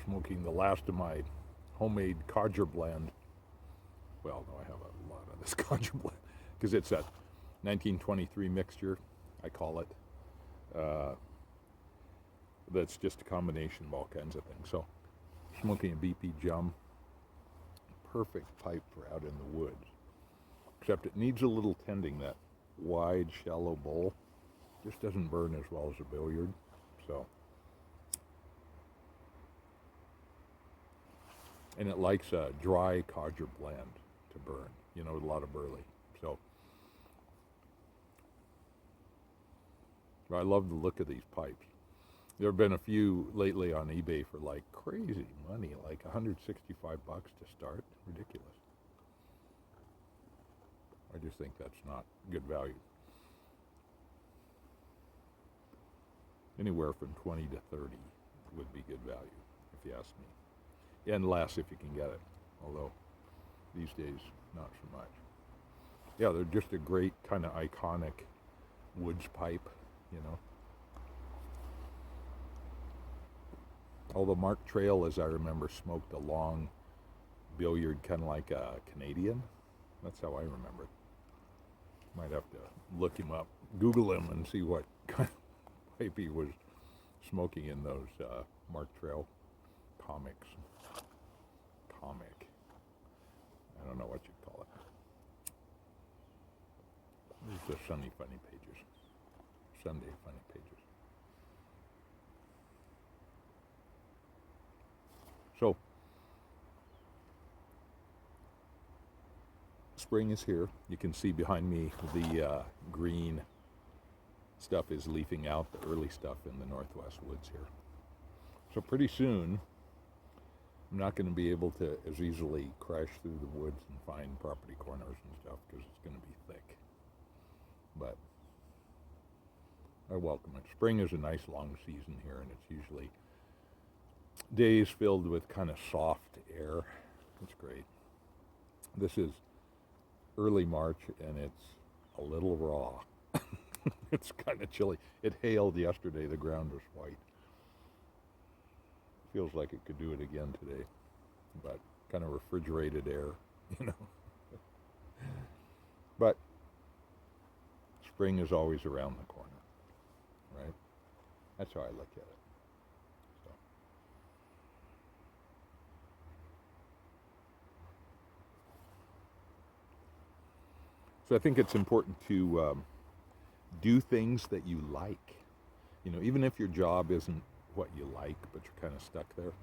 smoking the last of my homemade codger blend. Well, no, I have a lot of this codger blend because it's that 1923 mixture, I call it. That's just a combination of all kinds of things. So, smoking a BP Jum, perfect pipe for out in the woods. Except it needs a little tending. That wide, shallow bowl just doesn't burn as well as a billiard. So, and it likes a dry codger blend to burn, with a lot of burley. So, I love the look of these pipes. There have been a few lately on eBay for like crazy money, like $165 to start. Ridiculous. I just think that's not good value. Anywhere from 20 to 30 would be good value, if you ask me. And less if you can get it, although these days, not so much. Yeah, they're just a great kind of iconic woods pipe, Although Mark Trail, as I remember, smoked a long billiard, kind of like a Canadian. That's how I remember it. Might have to look him up, Google him, and see what kind of pipe he was smoking in those Mark Trail comics. Comic. I don't know what you'd call it. These are Sunday Funny Pages. Sunday Funny Pages. So, spring is here. You can see behind me the green stuff is leafing out, the early stuff in the northwest woods here. So pretty soon, I'm not going to be able to as easily crash through the woods and find property corners and stuff because it's going to be thick. But I welcome it. Spring is a nice long season here, and it's usually days filled with kind of soft air. It's great. This is early March, and it's a little raw. It's kind of chilly. It hailed yesterday. The ground was white. Feels like it could do it again today, but kind of refrigerated air, But spring is always around the corner, right? That's how I look at it. So I think it's important to do things that you like. Even if your job isn't what you like, but you're kind of stuck there.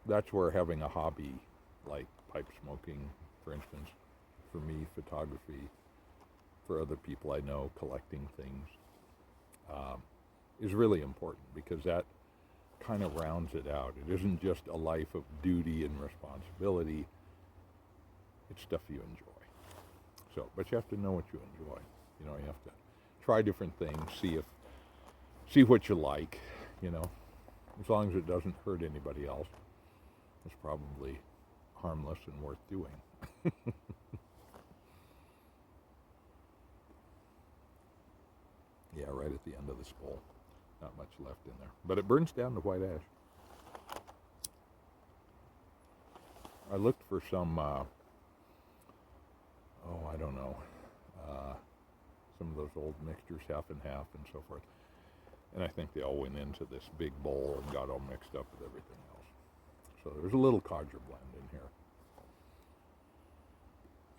That's where having a hobby like pipe smoking, for instance, for me, photography, for other people I know, collecting things, is really important because that kind of rounds it out. It isn't just a life of duty and responsibility. It's stuff you enjoy. So, but you have to know what you enjoy. You have to try different things, see what you like, As long as it doesn't hurt anybody else, it's probably harmless and worth doing. Yeah, right at the end of this bowl. Not much left in there. But it burns down to white ash. I looked for some, I don't know, some of those old mixtures, half and half and so forth. And I think they all went into this big bowl and got all mixed up with everything else. So there's a little codger blend in here.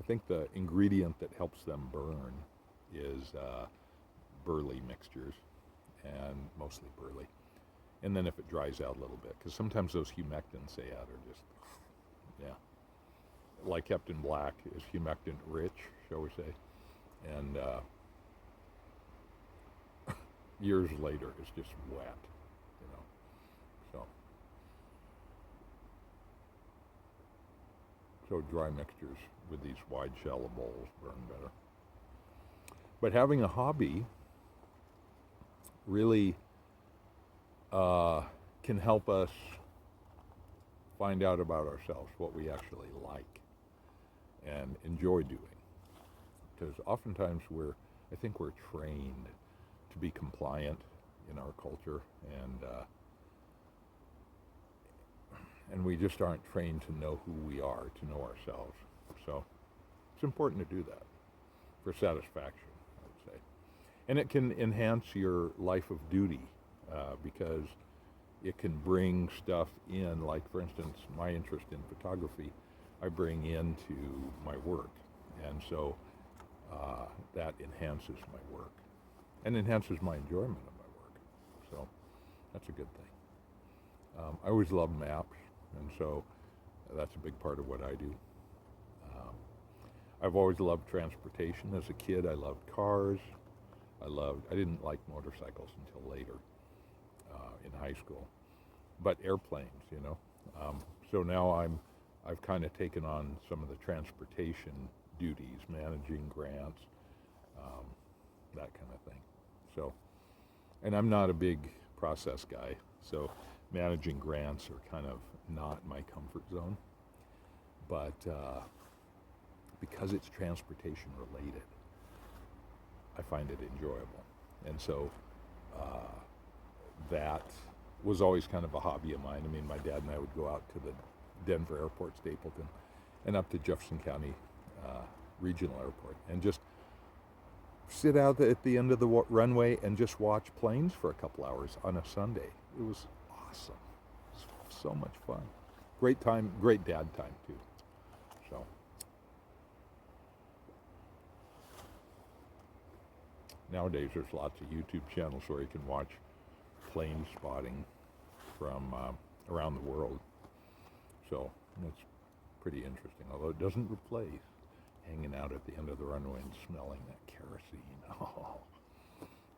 I think the ingredient that helps them burn is burley mixtures, and mostly burley. And then if it dries out a little bit, because sometimes those humectants they add are just, like Captain Black is humectant rich, shall we say, and years later it's just wet, So dry mixtures with these wide, shallow bowls burn better. But having a hobby really can help us find out about ourselves, what we actually like and enjoy doing. Because oftentimes I think we're trained to be compliant, in our culture, and we just aren't trained to know who we are, to know ourselves. So it's important to do that for satisfaction, I would say. And it can enhance your life of duty because it can bring stuff in, like, for instance, my interest in photography, I bring into my work. And so that enhances my work and enhances my enjoyment of my work. So that's a good thing. I always love maps, and so that's a big part of what I do. I've always loved transportation. As a kid, I loved cars. I didn't like motorcycles until later in high school, but airplanes, So now I've kind of taken on some of the transportation duties, managing grants, that kind of thing. So, and I'm not a big process guy, so managing grants are kind of not my comfort zone. But because it's transportation related, I find it enjoyable. And so that was always kind of a hobby of mine. I mean, my dad and I would go out to the Denver Airport, Stapleton, and up to Jefferson County Regional Airport, and just sit out at the end of the runway and just watch planes for a couple hours on a Sunday. It was awesome. It was so much fun. Great time, great dad time too. So nowadays there's lots of YouTube channels where you can watch plane spotting from around the world. So it's pretty interesting, although it doesn't replace hanging out at the end of the runway and smelling that kerosene. Oh,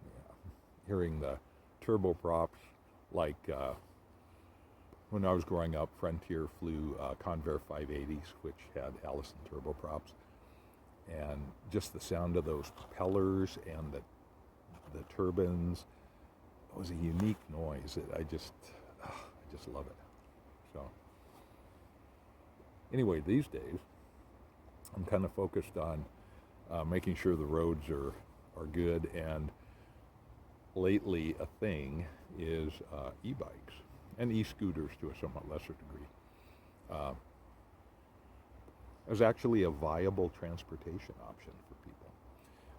yeah. Hearing the turboprops, like when I was growing up, Frontier flew Convair 580s, which had Allison turboprops, and just the sound of those propellers and the turbines, it was a unique noise. I just love it. So anyway, these days I'm kind of focused on making sure the roads are good, and lately a thing is e-bikes and e-scooters to a somewhat lesser degree. As actually a viable transportation option for people,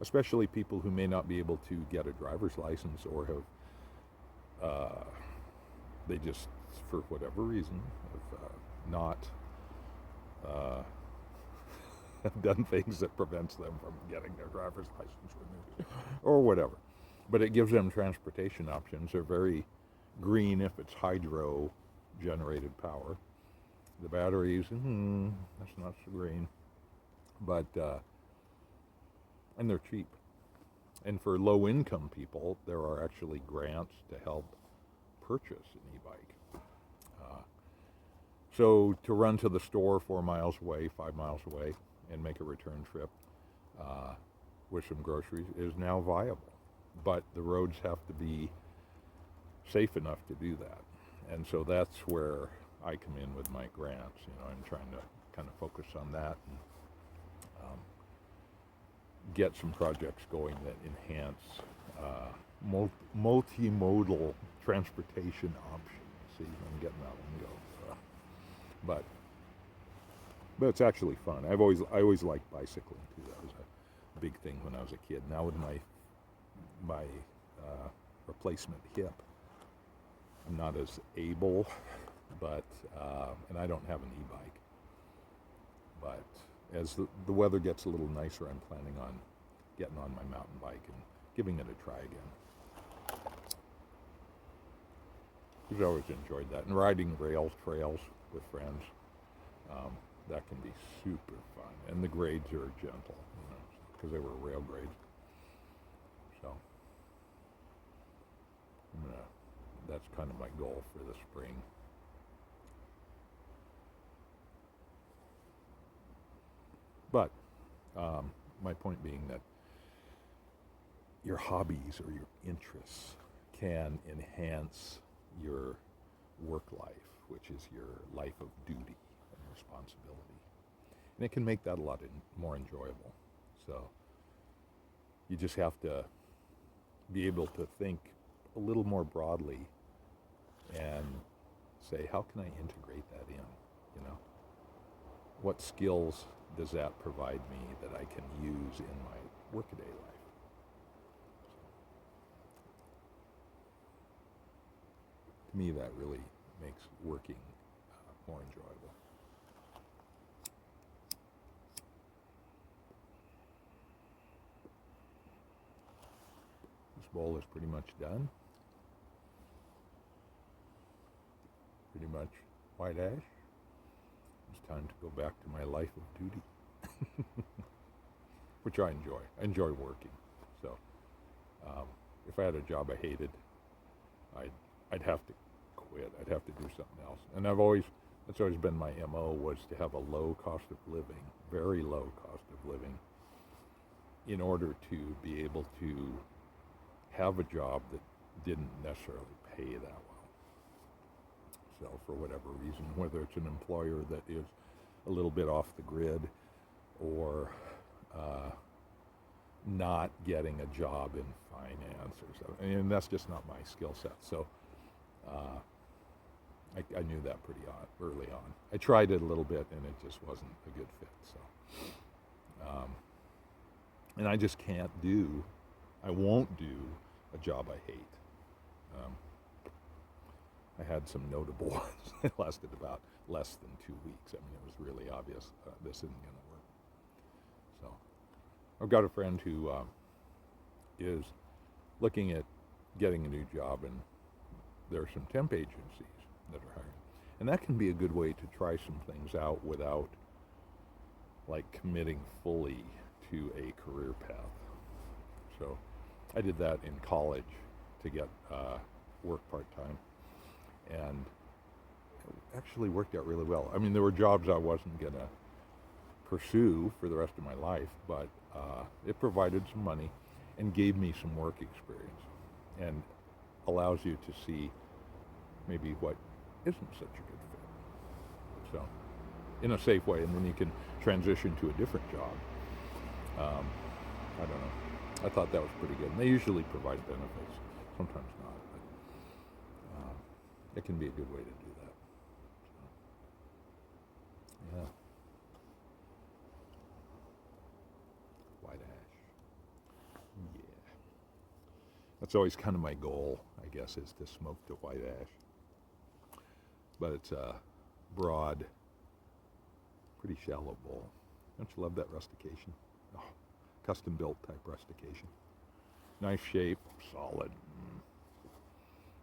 especially people who may not be able to get a driver's license or have, they just, for whatever reason, have not have done things that prevents them from getting their driver's license renewed or whatever. But it gives them transportation options. They're very green if it's hydro generated power. The batteries, that's not so green. But, and they're cheap. And for low income people, there are actually grants to help purchase an e-bike. So to run to the store 4 miles away, 5 miles away, and make a return trip with some groceries is now viable. But the roads have to be safe enough to do that. And so that's where I come in with my grants. I'm trying to kind of focus on that and get some projects going that enhance multimodal transportation options. See, I'm getting that one go. But it's actually fun. I always liked bicycling too. That was a big thing when I was a kid. Now with my replacement hip, I'm not as able, but and I don't have an e-bike. But as the weather gets a little nicer, I'm planning on getting on my mountain bike and giving it a try again. I've always enjoyed that, and riding rail trails with friends. That can be super fun, and the grades are gentle, because they were rail grades. So that's kind of my goal for the spring. But my point being that your hobbies or your interests can enhance your work life, which is your life of duty and responsibility. And it can make that a lot more enjoyable. So you just have to be able to think a little more broadly and say, how can I integrate that in? You know, what skills does that provide me that I can use in my workaday life? To me, that really makes working more enjoyable. This bowl is pretty much done. Pretty much white ash. It's time to go back to my life of duty, which I enjoy. I enjoy working. So if I had a job I hated, I'd have to quit. I'd have to do something else. And that's always been my MO, was to have a low cost of living, very low cost of living, in order to be able to have a job that didn't necessarily pay that well. So for whatever reason, whether it's an employer that is a little bit off the grid, or not getting a job in finance or something. And that's just not my skill set. So I knew that pretty early on. I tried it a little bit, and it just wasn't a good fit. So, and I just I won't do a job I hate. I had some notable ones. It lasted about less than 2 weeks. I mean, it was really obvious this isn't going to work. So I've got a friend who is looking at getting a new job, and there are some temp agencies that are hiring. And that can be a good way to try some things out without like committing fully to a career path. So I did that in college to get work part-time, and it actually worked out really well. I mean, there were jobs I wasn't going to pursue for the rest of my life, but it provided some money and gave me some work experience, and allows you to see maybe what isn't such a good fit. So, in a safe way, and then you can transition to a different job. I don't know. I thought that was pretty good. And they usually provide benefits, sometimes not, but it can be a good way to do that. So, yeah. White ash. Yeah. That's always kind of my goal, I guess, is to smoke the white ash. But it's a broad, pretty shallow bowl. Don't you love that rustication? Oh, custom built type rustication. Nice shape, solid.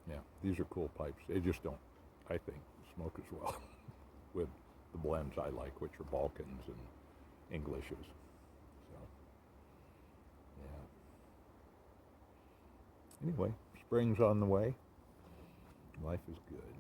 Yeah, these are cool pipes. They just don't, I think, smoke as well with the blends I like, which are Balkans and Englishes. So, yeah. Anyway, spring's on the way. Life is good.